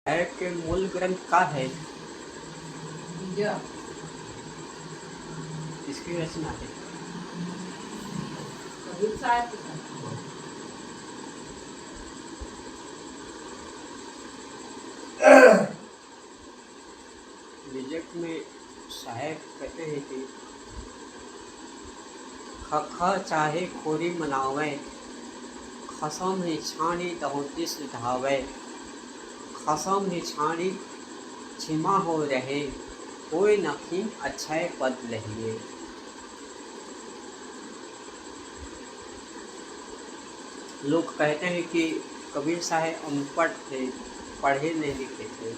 है के मूल ग्रंथ का है, बीजा इसकी रचना है। कबीर साहब के साथ। विजय में साहेब कहते हैं कि खखा चाहे खोरी मनावे, खसम ही छानी दहोतीस धावे, खसम ही छानी छिमा हो रहे, कोई नखीन अच्छाए पद लहिए। लोग कहते हैं कि कबीर साहब अनपढ़ थे, पढ़े नहीं लिखे थे,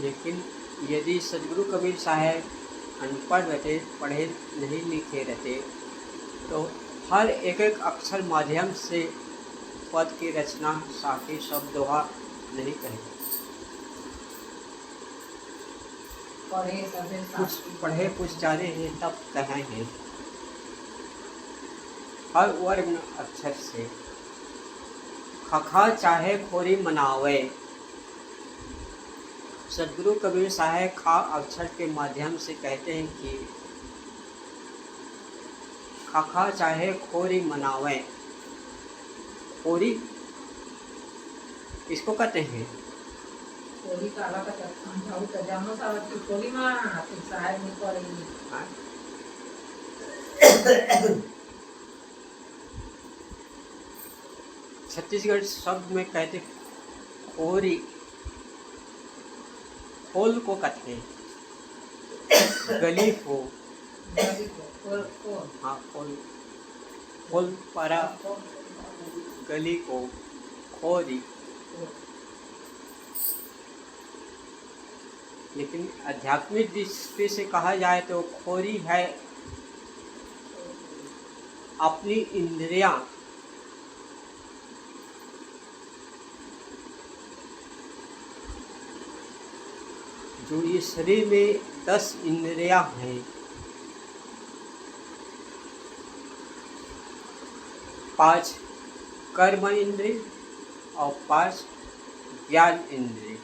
लेकिन यदि सदगुरु कबीर साहब अनपढ़ रहते, पढ़े नहीं लिखे रहते, तो हर एक एक अक्षर माध्यम से पद की रचना साथी शब्द दोहा नहीं कहे। कुछ पढ़े कुछ जाने हैं तब कहे हैं। हर वर्ण अक्षर से खखा चाहे खोरी मनावे। सदगुरु कबीर साहब खा अक्षर के माध्यम से कहते हैं कि खखा चाहे खोरी मनावे। खोरी इसको कहते हैं खोली काला का समझाऊ तो जानो साहब की खोली में फिर साहब में पड़ेगी। छत्तीसगढ़ शब्द में कहते खोरी, खोल को कहते हैं, गली को, हाँ खोल, खोल परा गली को खोरी। लेकिन आध्यात्मिक दृष्टि से कहा जाए तो खोरी है अपनी इंद्रियां, जो ये शरीर में 10 इंद्रियां हैं, 5 कर्म इंद्रिय और 5 ज्ञान इंद्रिय।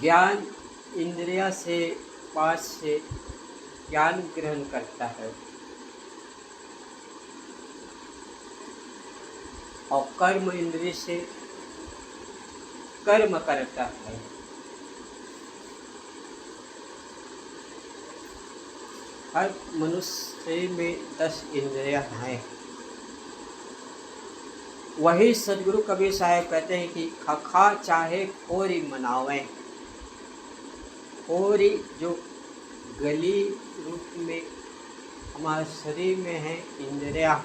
ज्ञान इंद्रिया से 5 से ज्ञान ग्रहण करता है और कर्म इंद्रिय से कर्म करता है। हर मनुष्य शरीर में 10 इंद्रियां हैं। वही सदगुरु कबीर साहब कहते हैं कि खखा चाहे खोरी मनावे। खोरी जो गली रूप में हमारे शरीर में है इंद्रियां,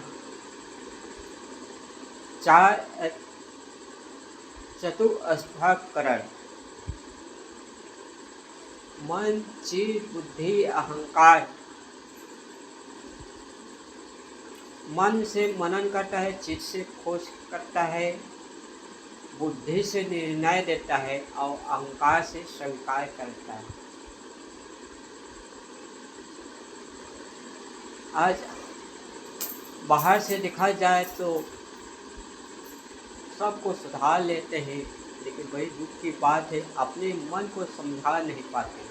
4 चतुष्पाकरण मन चित्त बुद्धि अहंकार। मन से मनन करता है, चित्त से खोज करता है, बुद्धि से निर्णय देता है और अहंकार से स्वीकार करता है। आज बाहर से देखा जाए तो सबको सुधार लेते हैं, लेकिन वही दुख की बात है अपने मन को समझा नहीं पाते,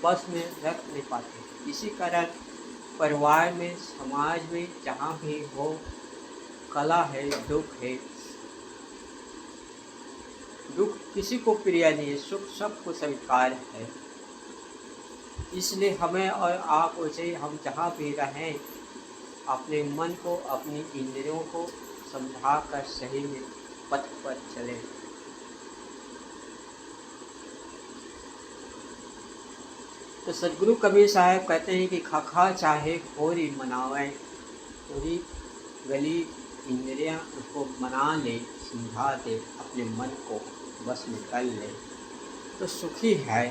बस में रख नहीं पाते। इसी कारण परिवार में, समाज में जहाँ भी हो, कला है, दुख है। दुख किसी को प्रिय नहीं है, सुख सबको स्वीकार है। इसलिए हमें और आप उसे हम जहाँ भी रहें, अपने मन को, अपनी इंद्रियों को समझा कर सही में पथ पर चले। तो सदगुरु कबीर साहब कहते हैं कि खखा चाहे खोरी मनावे। खोरी गली इंद्रियां उसको मना ले, समझा दे, अपने मन को बस में कर ले तो सुखी है।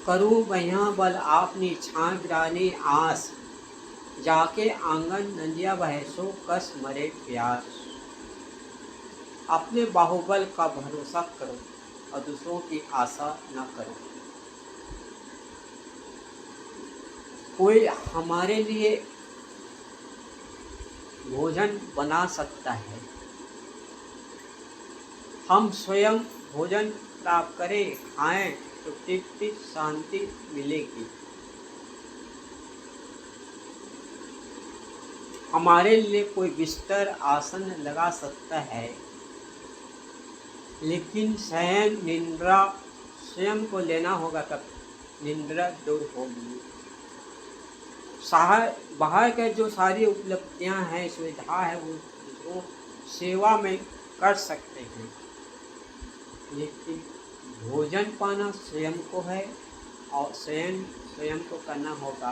करूँ बहिया बल आपनी छां गिरानी आस, जाके आंगन नंदिया बहसो कस मरे प्यास। अपने बाहुबल का भरोसा करो और दूसरों की आशा न करो। कोई हमारे लिए भोजन बना सकता है, हम स्वयं भोजन प्राप्त करें, खाएं तो तृप्ति शांति मिलेगी। हमारे लिए कोई बिस्तर आसन लगा सकता है, लेकिन शयन निद्रा स्वयं को लेना होगा, तब निद्रा दूर होगी। बाहर के जो सारी उपलब्धियां हैं, सुविधा है, वो सेवा में कर सकते हैं, लेकिन भोजन पाना स्वयं को है और स्वयं को करना होगा,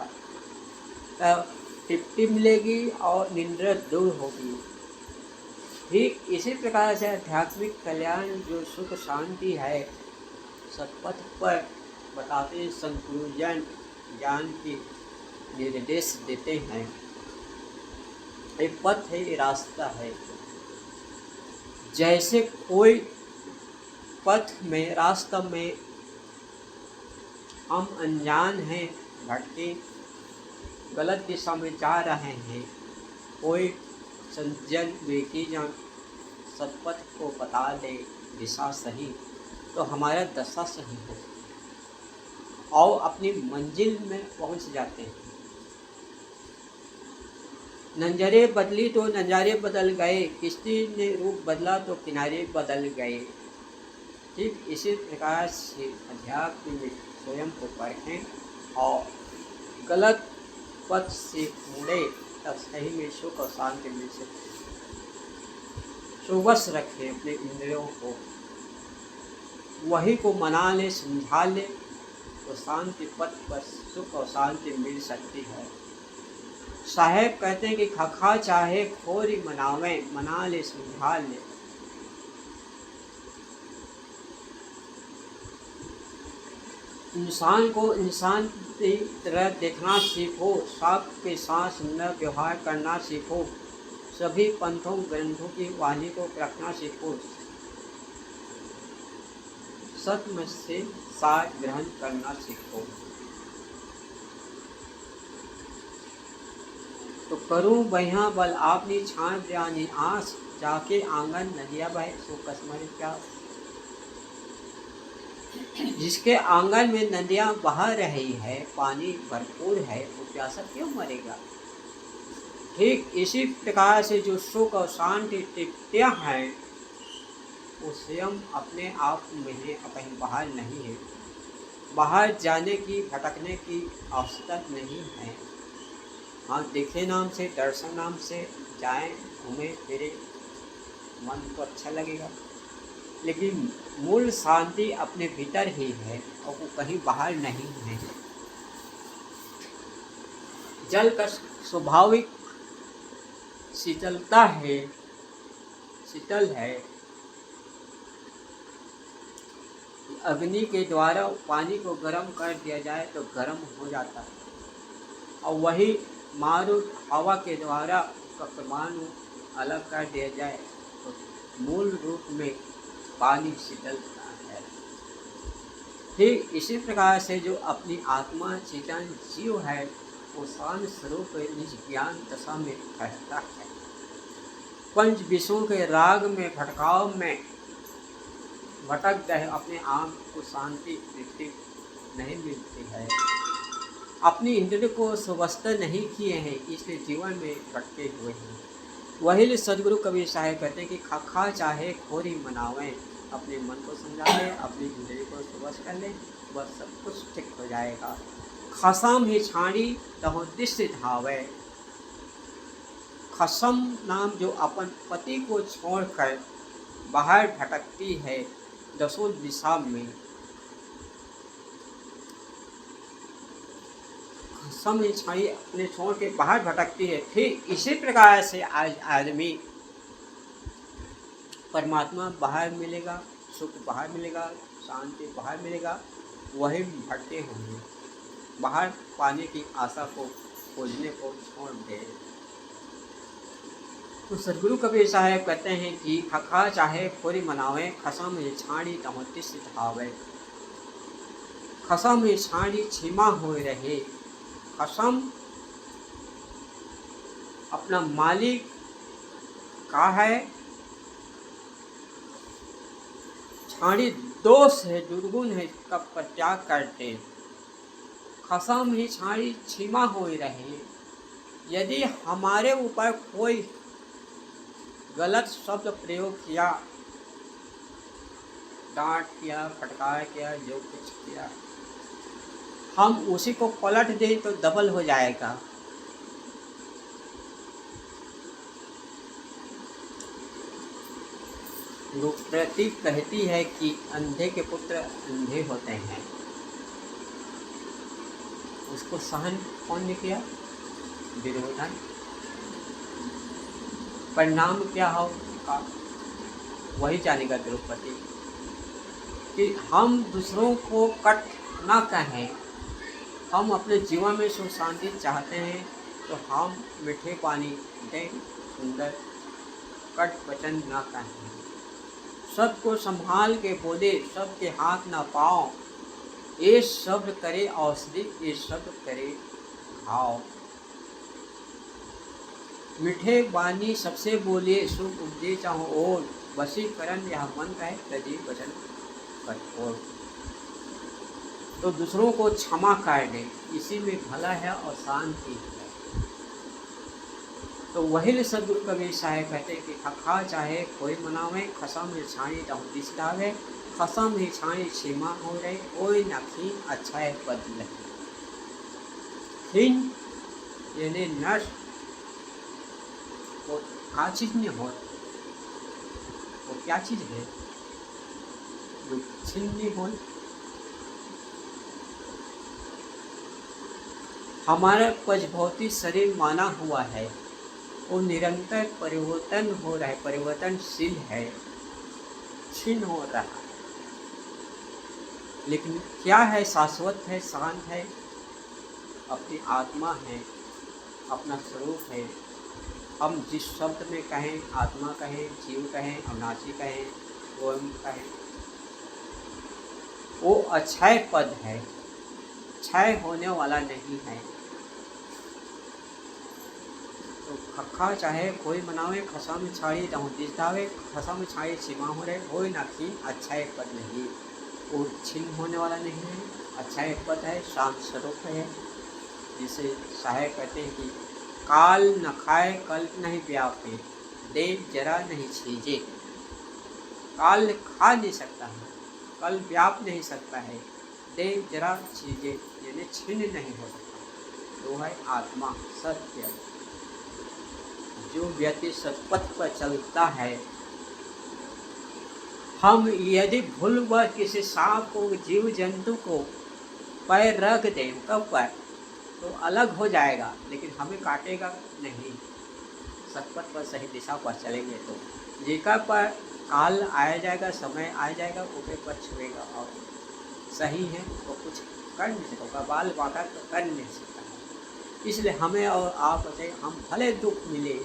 तब तृप्ति मिलेगी और निद्रा दूर होगी। ठीक इसी प्रकार से आध्यात्मिक कल्याण जो सुख शांति है, सत्पथ पर बताते संपूजन ज्ञान की निर्देश देते हैं। एक पथ है, ये रास्ता है। जैसे कोई पथ में, रास्ता में हम अनजान हैं, भटके गलत दिशा में जा रहे हैं, कोई संजन व्यक्तिजन सत्पथ को बता दे दिशा सही, तो हमारा दशा सही हो और अपनी मंजिल में पहुंच जाते हैं। नंजरे बदली तो नज़ारे बदल गए, किश्ती ने रूप बदला तो किनारे बदल गए। ठीक इसी प्रकार से अध्यात्म में स्वयं को परखें और गलत पथ से मुड़े, तब सही में सुख और शांति मिल सकती। सुबस रखें अपने इंद्रियों को, वही को मना ले, समझा ले, तो शांति पथ पर सुख और शांति मिल सकती है। साहेब कहते हैं कि खखा चाहे खोरी मनावे, मना ले समझा ले। इंसान को इंसान की तरह देखना सीखो, सांप के साथ सुंदर व्यवहार करना सीखो, सभी पंथों ग्रंथों की वाणी को रखना सीखो, सत्य से सार ग्रहण करना सीखो। तो करूं बहिया बल आपनी छान जानी आस, जाके आंगन नदिया बहे सो कसमर प्यास। जिसके आंगन में नदियां बह रही है, पानी भरपूर है, वो प्यासा क्यों मरेगा। ठीक इसी प्रकार से जो सुख और शांति तृप्तियां हैं, वो स्वयं अपने आप में है, कहीं बाहर नहीं है। बाहर जाने की, भटकने की आवश्यकता नहीं है। हाँ, देखे नाम से, दर्शन नाम से जाएं, घूमें फिरे, मन तो अच्छा लगेगा, लेकिन मूल शांति अपने भीतर ही है और वो कहीं बाहर नहीं है। जल का स्वाभाविक शीतलता है, शीतल है। अग्नि के द्वारा पानी को गर्म कर दिया जाए तो गर्म हो जाता है, और वही मारुत हवा के द्वारा उसका परमाणु अलग कर दिया जाए तो मूल रूप में पानी शीतलता है। ठीक इसी प्रकार से जो अपनी आत्मा चेतन जीव है, वो शांत स्वरूप निज ज्ञान दशा में रहता है। पंच विषयों के राग में, भटकाव में भटक गए, अपने आप को शांति तृप्ति नहीं मिलती है। अपनी इंद्रिय को सुवस्थ नहीं किए हैं, इसलिए जीवन में भटके हुए हैं। वही सदगुरु कबीर साहेब कहते हैं कि खखा चाहे खोरी मनावें, अपने मन को समझा लें, अपनी इंद्रिय को सुवस्थ कर लें, बस सब कुछ ठीक हो जाएगा। खसम ही छाड़ी तहो दृष्टि धावे। खसम नाम जो अपन पति को छोड़कर बाहर भटकती है दसों दिशा में, खसम छाई अपने छोड़ के बाहर भटकती है। ठीक इसी प्रकार से आज आदमी परमात्मा बाहर मिलेगा, सुख बाहर मिलेगा, शांति बाहर मिलेगा, वही भटके होंगे, बाहर पाने की आशा को खोजने को छोड़ दे। तो सदगुरु कबीर साहेब कहते हैं कि खखा चाहे खोरी मनावे, खसम छाड़ी तमोति सिधावे। खसम छाड़ी छिमा हो रहे, खसम अपना मालिक का है, छाणी दोष है, दुर्गुण है, इसका परित्याग करते। खसम ही छाणी क्षमा हो रहे। यदि हमारे ऊपर कोई गलत शब्द प्रयोग किया, डांट किया, फटकार किया, जो कुछ किया, हम उसी को पलट दें तो डबल हो जाएगा। प्रतीक कहती है कि अंधे के पुत्र अंधे होते हैं। उसको सहन कौन ने किया? दुर्योधन। परिणाम क्या होगा वही जानेगा द्रौपदी। कि हम दूसरों को कट ना कहें, हम अपने जीवन में सुख शांति चाहते हैं तो हम मीठे पानी दें, सुंदर कट वचन ना कहें, सबको संभाल के बोले, सबके हाथ ना पाओ, ये शब्द करे औषधि, ये शब्द करे घाव। मीठे बानी सबसे बोले, सुख उपजे चाहो और, वशीकरण यह मन कहे तजी वचन कठोर। तो दूसरों को क्षमा कर दे, इसी में भला है और शांति है। तो वही सदगुरु कबीर साहेब कहते कि खखा चाहे कोई मनावे, खसम ही छाणी तहु दिस डावे, खसम ही छाणी क्षमा हो रहे, कोई न खीन अच्छा है पद लहे। खीन यानी नष्ट, वो क्या चीज में हो, वो क्या चीज है? वो छिन्नी हो। हमारा भौतिक शरीर माना हुआ है, वो निरंतर परिवर्तन हो रहा है, परिवर्तनशील है, क्षीण हो रहा है। लेकिन क्या है? शाश्वत है, शांत है, अपनी आत्मा है, अपना स्वरूप है। हम जिस शब्द में कहें, आत्मा कहें, जीव कहें, अविनाशी कहें, स्वयं कहें, वो अक्षय पद है, क्षय होने वाला नहीं है। तो खखा चाहे कोई मनावे, खसम छाड़ी तहु दिस डावे, खसम छाड़ी सीमा हो रहे, कोई ना खीन अक्षय पद नहीं, वो छिन्न होने वाला नहीं है, अक्षय पद है, शांत स्वरूप है। जिसे साहेब कहते हैं कि काल न खाए कल्प नहीं व्यापे, देव जरा नहीं छीजे। काल खा नहीं सकता है, कल व्याप नहीं सकता है, देव जरा छीजे यानी छिन्न नहीं हो सकता। तो है आत्मा सत्य। जो व्यक्ति सत्पथ पर चलता है, हम यदि भूलवश किसी सांप को, जीव जंतु को पैर रख दें कब पर, तो अलग हो जाएगा, लेकिन हमें काटेगा नहीं। सत्पथ पर सही दिशा पर चलेंगे तो जेका पर काल आया जाएगा, समय आया जाएगा, ऊपर पर छुएगा और सही है तो कुछ कर नहीं सकता, बाल बाका तो कर नहीं सकता है। इसलिए हमें और आप से, हम भले दुख मिले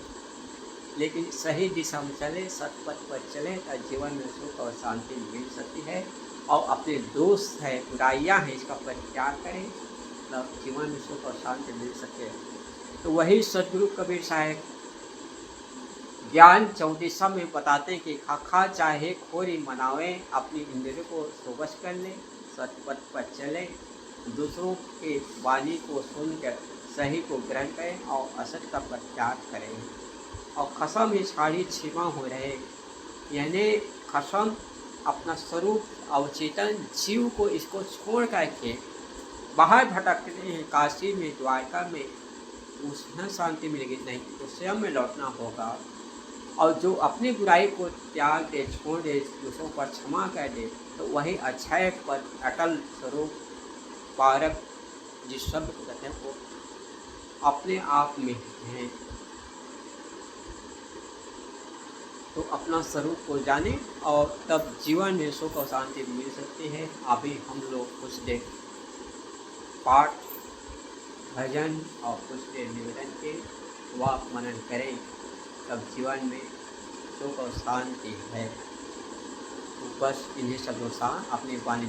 लेकिन सही दिशा में चले, सत्पथ पर चले तो जीवन में सुख और शांति मिल सकती है। और अपने दोष है, बुराइयाँ हैं, इसका परित्याग करें, मतलब जीवन में सुख और शांति मिल सके। तो वही सदगुरु कबीर साहेब ज्ञान 34 में बताते हैं कि खखा चाहे खोरी मनावे, अपनी इंद्रियों को सुबस कर ले, सत्पथ पर चले, दूसरों के वाणी को सुनकर सही को ग्रहण करें और असत का परित्याग करें। और खसम ही छाड़ी क्षमा हो रहे, यानी खसम अपना स्वरूप अवचेतन जीव को इसको छोड़ करके बाहर भटकते हैं, काशी में, द्वारका में, उसमें शांति मिलेगी नहीं, तो स्वयं में लौटना होगा। और जो अपनी बुराई को त्याग दे, छोड़ दे, दूसरों पर क्षमा कर दे, तो वही अक्षय पर अटल स्वरूप पारक जिस शब्द को कहते हैं वो अपने आप में है। तो अपना स्वरूप को जाने और तब जीवन में सुख और शांति मिल सकती है। अभी हम लोग कुछ देर पाठ, भजन और कुछ देर निवेदन के वाक मनन करें, तब जीवन में सुख और शांति है। तो बस इन्हीं शब्दों से अपनी वाणी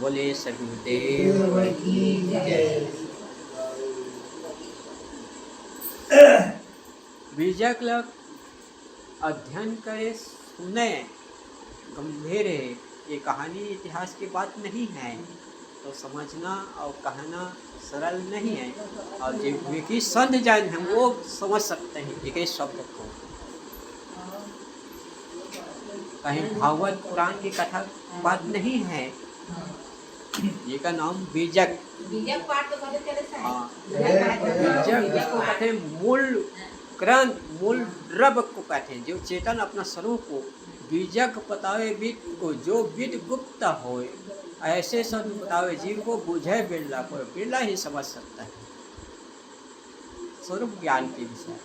बोले। सद्गुरुदेव की जय। बीजक लग अध्ययन करे सुने गंभीर है। ये कहानी इतिहास की बात नहीं है, तो समझना और कहना सरल नहीं है। और जो विकी संत जैन हैं वो समझ सकते हैं एक एक शब्द को। कहीं भागवत पुराण की कथा बात नहीं है। ये का नाम बीजक। बीजक पाठ तो कभी चले साहब। हाँ, बीजक को कहते हैं मूल ग्रंथ, मूल द्रव्य को कहते हैं। जो चेतन अपना स्वरूप को बीजक बतावे विद को, जो विद गुप्त होए, ऐसे संत बतावे जीव को बुझे बिरला को। बिरला ही समझ सकता है स्वरूप ज्ञान के विषय।